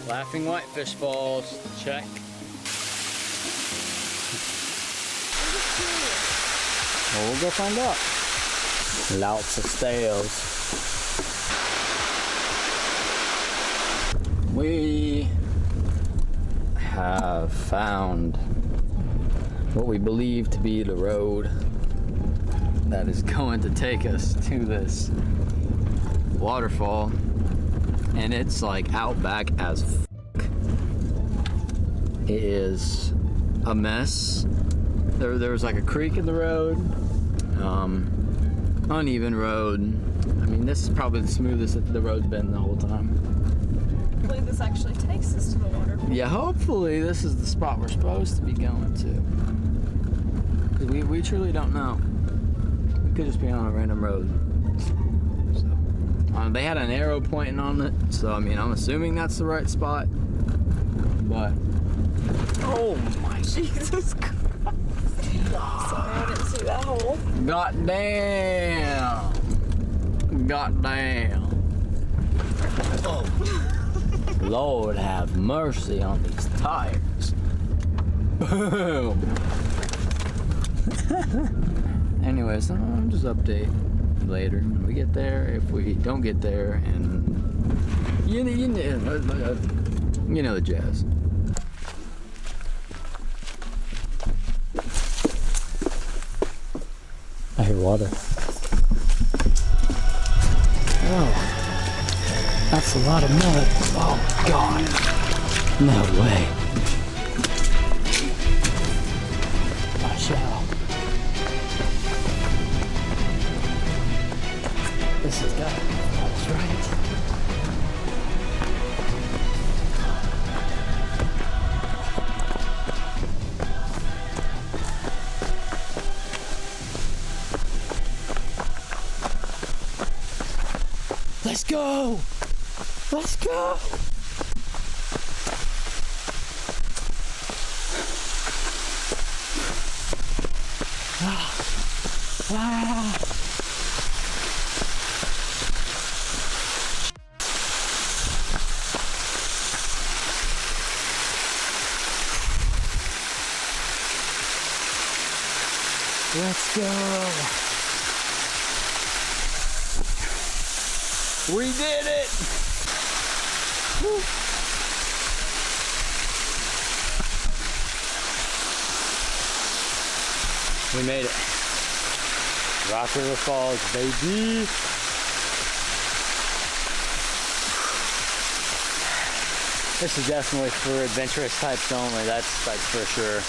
Laughing Whitefish Falls, check. Well, we'll go find out. Lots of stairs. We have found what we believe to be the road that is going to take us to this waterfall, and it's like out back as f***. It is a mess. There was like a creek in the road, uneven road. I mean, this is probably the smoothest that the road's been the whole time. Hopefully this actually takes us to the waterfall. Yeah, hopefully this is the spot we're supposed to be going to. Because we truly don't know. We could just be on a random road. So, they had an arrow pointing on it, so I mean, I'm assuming that's the right spot. But, oh my Jesus Christ. Sorry, I didn't see that hole. Goddamn. Goddamn. Oh. Lord have mercy on these tires. Boom. Anyways, I'll just update later when we get there. If we don't get there, and you know the jazz. I hear water. Oh, that's a lot of mud. Oh God, no way. Watch out. This has got falls, right? Let's go! Let's go! Ah. Ah. Let's go! We did it! Woo. We made it. Waterfall Falls, baby! This is definitely for adventurous types only, that's for sure.